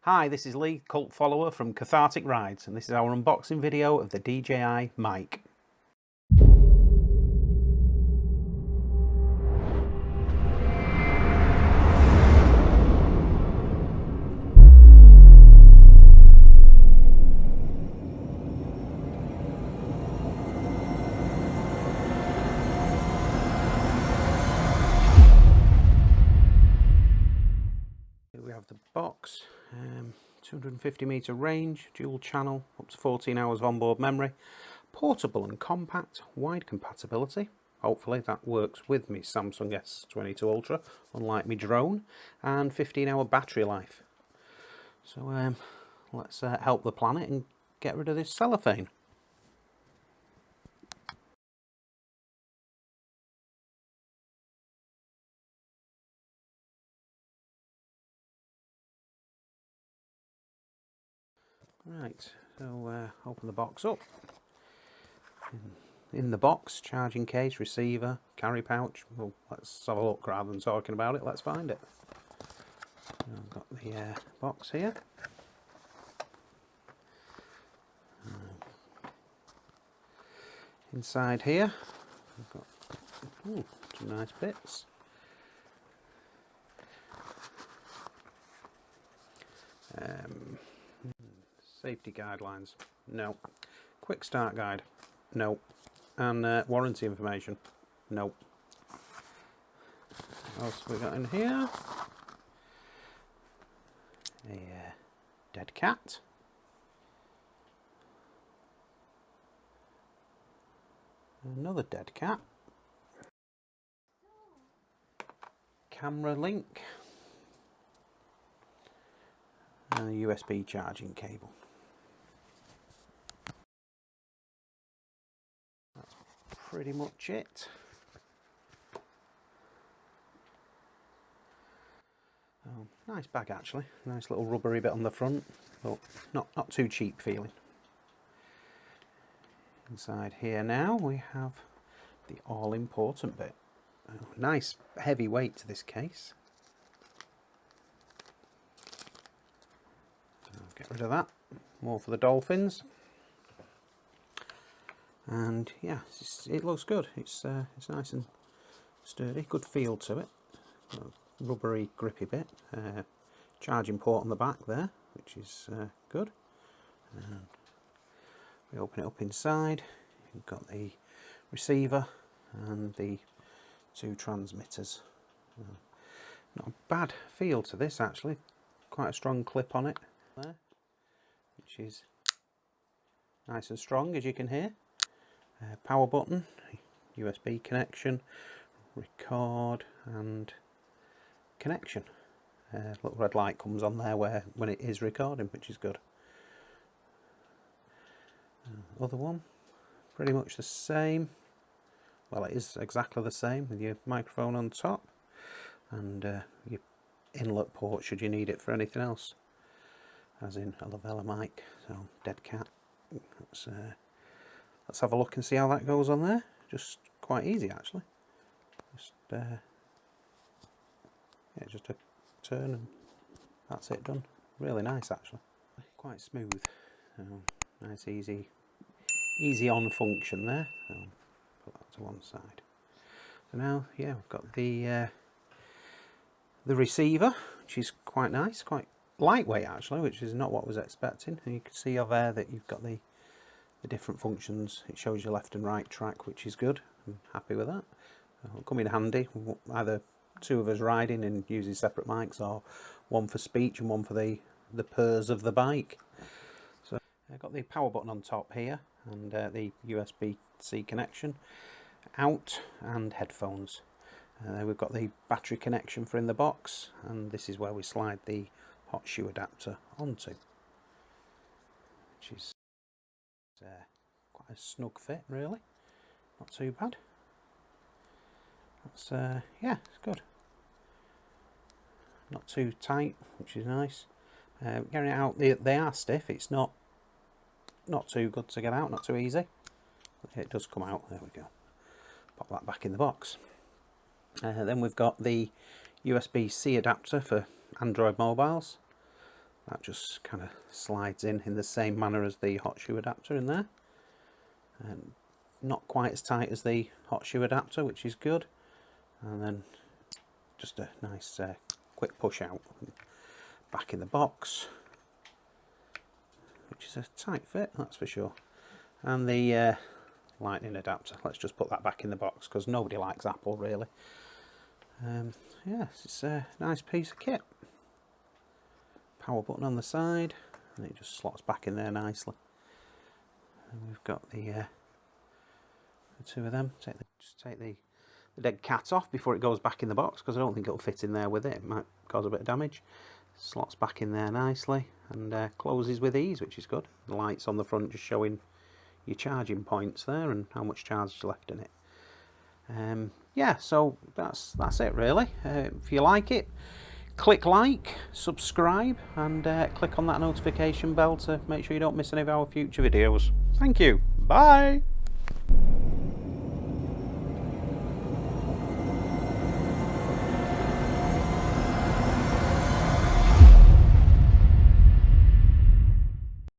Hi, this is Lee, cult follower from Cathartic Rides, and this is our unboxing video of the DJI MIC. Here we have the box. 250 meter range, dual channel, up to 14 hours of onboard memory, portable and compact, wide compatibility. Hopefully that works with me Samsung S22 Ultra, unlike my drone, and 15-hour battery life. So let's help the planet and get rid of this cellophane. Right, so open the box up. In the box, charging case, receiver, carry pouch. Well, let's have a look rather than talking about it. Let's find it. I've got the box here. Inside here, I've got some nice bits. Safety guidelines, no. Quick start guide, no. And warranty information, no. What else have we got in here? A dead cat. Another dead cat. Camera link. And a USB charging cable. That's pretty much it. Oh, nice bag actually. Nice little rubbery bit on the front, but not too cheap feeling. Inside here now we have the all-important bit. Oh, nice heavy weight to this case. Get rid of that. More for the dolphins. And yeah, it looks good. It's nice and sturdy. Good feel to it. Rubbery, grippy bit. Charging port on the back there, which is good. And we open it up inside. You've got the receiver and the two transmitters. Not a bad feel to this actually. Quite a strong clip on it there, which is nice and strong, as you can hear. Power button, USB connection, record and connection. Little red light comes on there when it is recording, which is good. Other one, pretty much the same. Well, it is exactly the same with your microphone on top and your inlet port should you need it for anything else, as in a lavella mic. So dead cat. Let's have a look and see how that goes on there. Just quite easy actually. Just a turn and that's it done. Really nice actually. Quite smooth. Nice easy on function there. So put that to one side. So now, yeah, we've got the receiver, which is quite nice, quite lightweight actually, which is not what I was expecting. And you can see over there that you've got the different functions. It shows you left and right track, which is good. I'm happy with that. It'll come in handy, either two of us riding and using separate mics, or one for speech and one for the purrs of the bike. So I've got the power button on top here, and the USB-C connection out, and headphones. We've got the battery connection for in the box, and this is where we slide the hot shoe adapter onto, which is quite a snug fit really, not too bad. That's yeah, it's good, not too tight, which is nice. Getting it out, they are stiff. It's not too good to get out, not too easy. It does come out. There we go. Pop that back in the box. Then we've got the USB-C adapter for Android mobiles. that just kind of slides in the same manner as the hot shoe adapter in there. And not quite as tight as the hot shoe adapter, which is good. And then just a nice quick push out back in the box, which is a tight fit, that's for sure. And the lightning adapter, let's just put that back in the box because nobody likes Apple really. Yes, it's a nice piece of kit. Power button on the side, and it just slots back in there nicely. And we've got the two of them. Just take the dead cat off before it goes back in the box, because I don't think it'll fit in there with it. It might cause a bit of damage. Slots back in there nicely and closes with ease, which is good. The lights on the front just showing your charging points there and how much charge is left in it. Yeah, so that's it really. If you like it, click like, subscribe, and click on that notification bell to make sure you don't miss any of our future videos. Thank you. Bye.